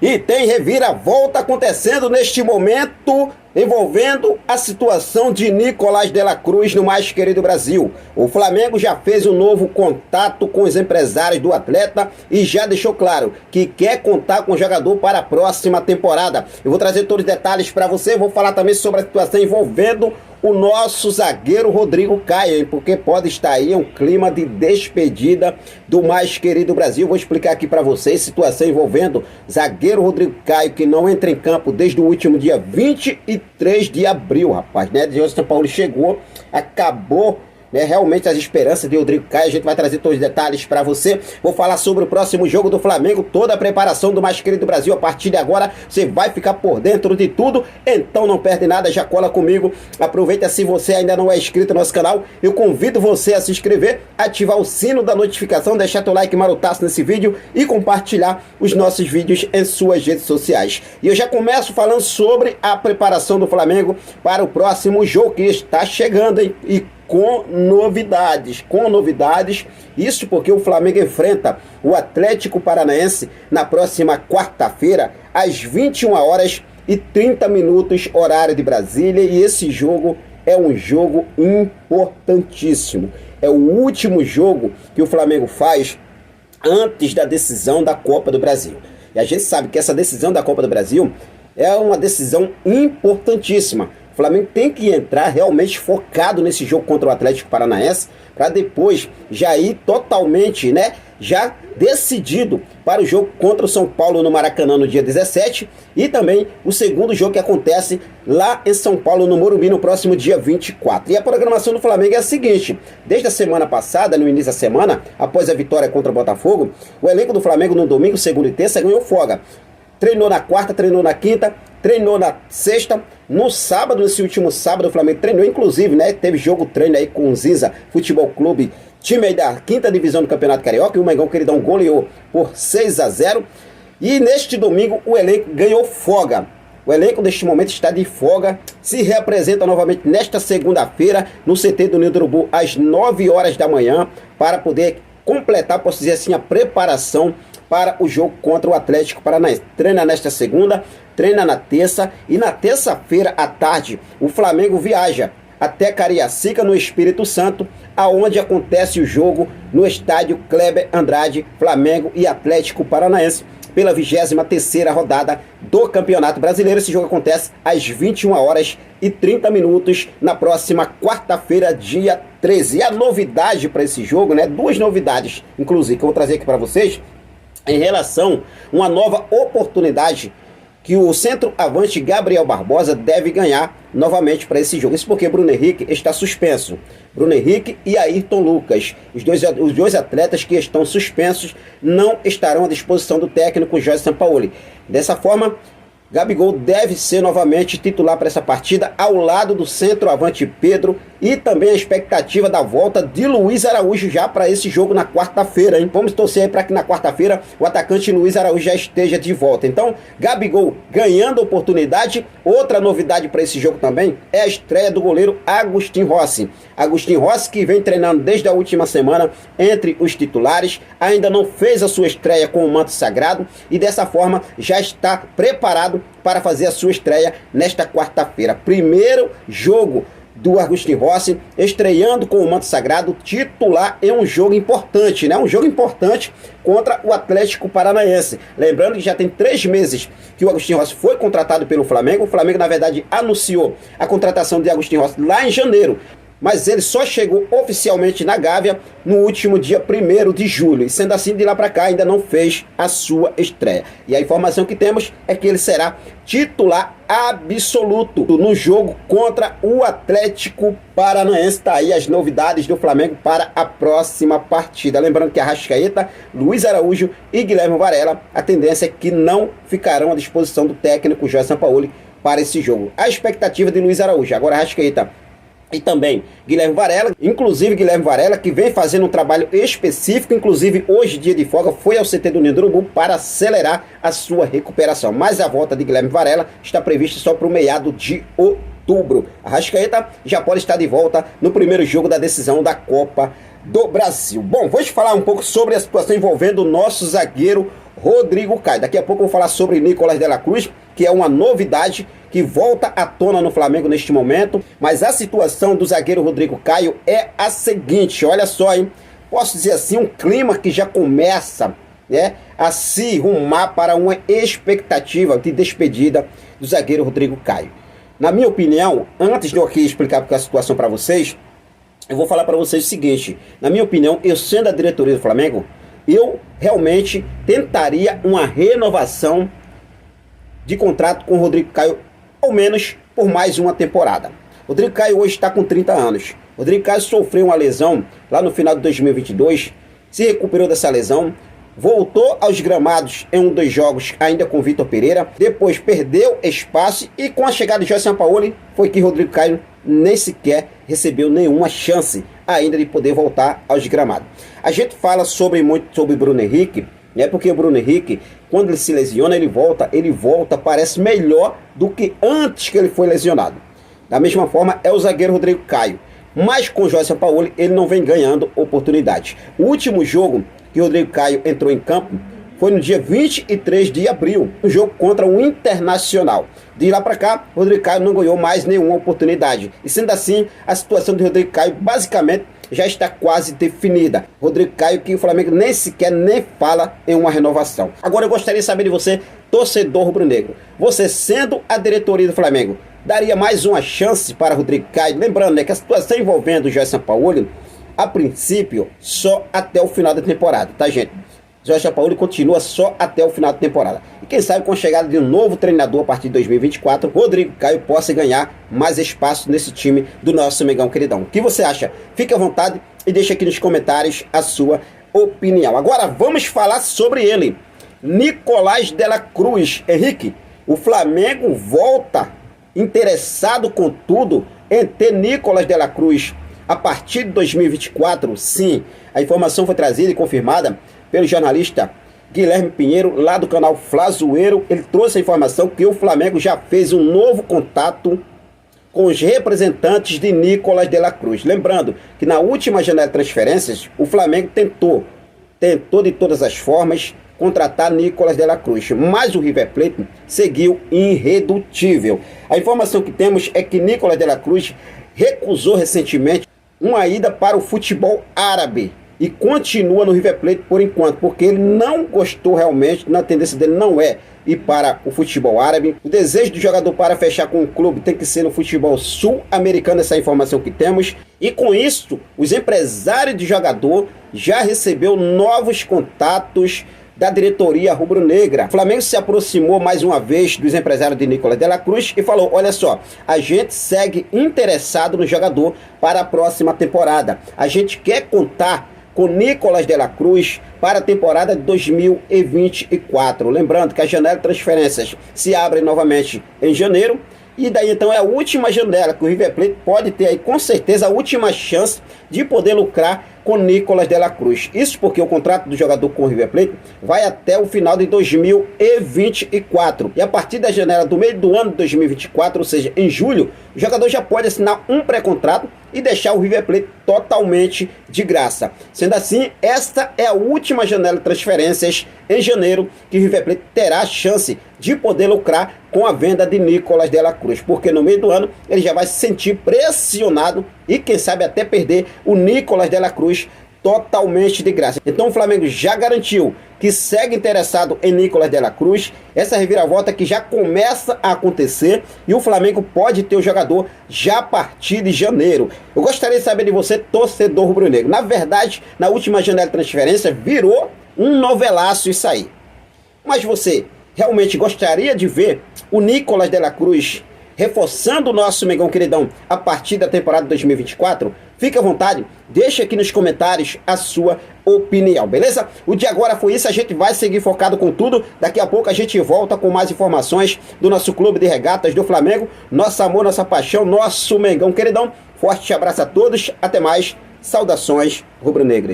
E tem reviravolta acontecendo neste momento, envolvendo a situação de Nicolás de la Cruz no mais querido Brasil. O Flamengo já fez um novo contato com os empresários do atleta e já deixou claro que quer contar com o jogador para a próxima temporada. Eu vou trazer todos os detalhes para você, vou falar também sobre a situação envolvendo o nosso zagueiro Rodrigo Caio, hein? Porque pode estar aí um clima de despedida do mais querido Brasil. Vou explicar aqui para vocês situação envolvendo zagueiro Rodrigo Caio, que não entra em campo desde o último dia 23 de abril, rapaz, né? De hoje São Paulo chegou, acabou, né, realmente as esperanças de Rodrigo Caio. A gente vai trazer todos os detalhes para você. Vou falar sobre o próximo jogo do Flamengo, toda a preparação do mais querido Brasil. A partir de agora você vai ficar por dentro de tudo, então não perde nada, já cola comigo. Aproveita, se você ainda não é inscrito no nosso canal, eu convido você a se inscrever, ativar o sino da notificação, deixar teu like marotaço nesse vídeo e compartilhar os nossos vídeos em suas redes sociais. E eu já começo falando sobre a preparação do Flamengo para o próximo jogo que está chegando, hein? E com novidades, isso porque o Flamengo enfrenta o Atlético Paranaense na próxima quarta-feira, às 21h30, horário de Brasília, e esse jogo é um jogo importantíssimo, é o último jogo que o Flamengo faz antes da decisão da Copa do Brasil, e a gente sabe que essa decisão da Copa do Brasil é uma decisão importantíssima. O Flamengo tem que entrar realmente focado nesse jogo contra o Atlético Paranaense, para depois já ir totalmente, né, já decidido para o jogo contra o São Paulo no Maracanã no dia 17, e também o segundo jogo que acontece lá em São Paulo no Morumbi no próximo dia 24. E a programação do Flamengo é a seguinte: desde a semana passada, no início da semana, após a vitória contra o Botafogo, o elenco do Flamengo no domingo, segunda e terça ganhou folga. Treinou na quarta, treinou na quinta, treinou na sexta. No sábado, nesse último sábado, o Flamengo treinou, inclusive, né? Teve jogo-treino aí com o Zinza Futebol Clube, time aí da quinta divisão do Campeonato Carioca, e o Mengão Queridão goleou por 6-0. E neste domingo, o elenco ganhou folga. O elenco, neste momento, está de folga. Se reapresenta novamente nesta segunda-feira, no CT do Ninho do Urubu, às 9 horas da manhã, para poder completar, posso dizer assim, a preparação para o jogo contra o Atlético Paranaense. Treina nesta segunda, treina na terça, e na terça-feira à tarde o Flamengo viaja até Cariacica, no Espírito Santo, aonde acontece o jogo no estádio Kleber Andrade, Flamengo e Atlético Paranaense, pela 23ª rodada do Campeonato Brasileiro. Esse jogo acontece às 21h30 na próxima quarta-feira, dia 13. E a novidade para esse jogo, né? Duas novidades, inclusive, que eu vou trazer aqui para vocês, em relação a uma nova oportunidade que o centroavante Gabriel Barbosa deve ganhar novamente para esse jogo. Isso porque Bruno Henrique está suspenso. Bruno Henrique e Ayrton Lucas, os dois atletas que estão suspensos, não estarão à disposição do técnico Jorge Sampaoli. Dessa forma, Gabigol deve ser novamente titular para essa partida, ao lado do centroavante Pedro, e também a expectativa da volta de Luiz Araújo já para esse jogo na quarta-feira, hein? Vamos torcer aí para que na quarta-feira o atacante Luiz Araújo já esteja de volta. Então, Gabigol ganhando oportunidade. Outra novidade para esse jogo também é a estreia do goleiro Agustin Rossi. Agustin Rossi, que vem treinando desde a última semana entre os titulares, ainda não fez a sua estreia com o manto sagrado e dessa forma já está preparado para fazer a sua estreia nesta quarta-feira. Primeiro jogo do Agustin Rossi, estreando com o manto sagrado, titular em um jogo importante, né? Um jogo importante contra o Atlético Paranaense. Lembrando que já tem 3 meses que o Agustin Rossi foi contratado pelo Flamengo. O Flamengo, na verdade, anunciou a contratação de Agustin Rossi lá em janeiro, mas ele só chegou oficialmente na Gávea no último dia 1º de julho. E sendo assim, de lá para cá, ainda não fez a sua estreia. E a informação que temos é que ele será titular absoluto no jogo contra o Atlético Paranaense. Tá aí as novidades do Flamengo para a próxima partida. Lembrando que Arrascaeta, Luiz Araújo e Guilherme Varela, a tendência é que não ficarão à disposição do técnico Jorge Sampaoli para esse jogo. A expectativa de Luiz Araújo. Agora Arrascaeta e também Guilherme Varela, inclusive Guilherme Varela, que vem fazendo um trabalho específico, inclusive hoje, dia de folga, foi ao CT do Ninho do Urubu para acelerar a sua recuperação. Mas a volta de Guilherme Varela está prevista só para o meado de outubro. Arrascaeta já pode estar de volta no primeiro jogo da decisão da Copa do Brasil. Bom, vou te falar um pouco sobre a situação envolvendo o nosso zagueiro Rodrigo Caio. Daqui a pouco eu vou falar sobre Nicolás de la Cruz, que é uma novidade que volta à tona no Flamengo neste momento. Mas a situação do zagueiro Rodrigo Caio é a seguinte, olha só, hein? Posso dizer assim, um clima que já começa, né, a se rumar para uma expectativa de despedida do zagueiro Rodrigo Caio. Na minha opinião, antes de eu aqui explicar a situação para vocês, eu vou falar para vocês o seguinte. Na minha opinião, eu sendo a diretoria do Flamengo, eu realmente tentaria uma renovação de contrato com o Rodrigo Caio, ao menos por mais uma temporada. Rodrigo Caio hoje está com 30 anos. Rodrigo Caio sofreu uma lesão lá no final de 2022, se recuperou dessa lesão, voltou aos gramados em um dos jogos ainda com Vitor Pereira, depois perdeu espaço e com a chegada de Jorge Sampaoli foi que Rodrigo Caio nem sequer recebeu nenhuma chance ainda de poder voltar aos gramados. A gente fala muito sobre Bruno Henrique, né? Porque o Bruno Henrique, quando ele se lesiona, ele volta, parece melhor do que antes que ele foi lesionado. Da mesma forma é o zagueiro Rodrigo Caio, mas com o Jorge Sampaoli ele não vem ganhando oportunidades. O último jogo que o Rodrigo Caio entrou em campo foi no dia 23 de abril, um jogo contra o Internacional. De lá para cá, o Rodrigo Caio não ganhou mais nenhuma oportunidade. E sendo assim, a situação do Rodrigo Caio basicamente já está quase definida. Rodrigo Caio, que o Flamengo nem sequer fala em uma renovação. Agora eu gostaria de saber de você, torcedor rubro-negro. Você, sendo a diretoria do Flamengo, daria mais uma chance para Rodrigo Caio? Lembrando, né, que a situação envolvendo o Jorge Sampaoli, a princípio, só até o final da temporada, tá, gente? Jorge Sampaoli continua só até o final da temporada. E quem sabe com a chegada de um novo treinador a partir de 2024, Rodrigo Caio possa ganhar mais espaço nesse time do nosso Mengão queridão. O que você acha? Fique à vontade e deixe aqui nos comentários a sua opinião. Agora vamos falar sobre ele, Nicolás de la Cruz. Henrique, o Flamengo volta interessado, contudo, em ter Nicolás de la Cruz a partir de 2024. Sim, a informação foi trazida e confirmada pelo jornalista Guilherme Pinheiro, lá do canal Flazoeiro. Ele trouxe a informação que o Flamengo já fez um novo contato com os representantes de Nicolás de la Cruz. Lembrando que na última janela de transferências, o Flamengo tentou de todas as formas contratar Nicolás de la Cruz, mas o River Plate seguiu irredutível. A informação que temos é que Nicolás de la Cruz recusou recentemente uma ida para o futebol árabe e continua no River Plate por enquanto, porque ele não gostou realmente, na tendência dele não é ir para o futebol árabe. O desejo do jogador para fechar com o clube tem que ser no futebol sul-americano, essa é a informação que temos. E com isso, os empresários de jogador já recebeu novos contatos da diretoria rubro-negra. O Flamengo se aproximou mais uma vez dos empresários de Nicolás de la Cruz e falou: olha só, a gente segue interessado no jogador para a próxima temporada. A gente quer contar com Nicolás de la Cruz para a temporada de 2024. Lembrando que a janela de transferências se abre novamente em janeiro. E daí então é a última janela que o River Plate pode ter aí, com certeza, a última chance de poder lucrar com Nicolás de la Cruz. Isso porque o contrato do jogador com o River Plate vai até o final de 2024. E a partir da janela do meio do ano de 2024, ou seja, em julho, o jogador já pode assinar um pré-contrato e deixar o River Plate totalmente de graça. Sendo assim, esta é a última janela de transferências em janeiro que o River Plate terá a chance de poder lucrar com a venda de Nicolás de la Cruz, porque no meio do ano ele já vai se sentir pressionado e quem sabe até perder o Nicolás de la Cruz totalmente de graça. Então o Flamengo já garantiu que segue interessado em Nicolás de la Cruz. Essa reviravolta que já começa a acontecer e o Flamengo pode ter o jogador já a partir de janeiro. Eu gostaria de saber de você, torcedor rubro-negro. Na verdade, na última janela de transferência virou um novelaço isso aí. Mas você realmente gostaria de ver o Nicolás de la Cruz reforçando o nosso Mengão queridão a partir da temporada 2024? Fique à vontade, deixe aqui nos comentários a sua opinião, beleza? O de agora foi isso, a gente vai seguir focado com tudo. Daqui a pouco a gente volta com mais informações do nosso clube de regatas do Flamengo. Nosso amor, nossa paixão, nosso Mengão queridão. Forte abraço a todos, até mais, saudações rubro-negras.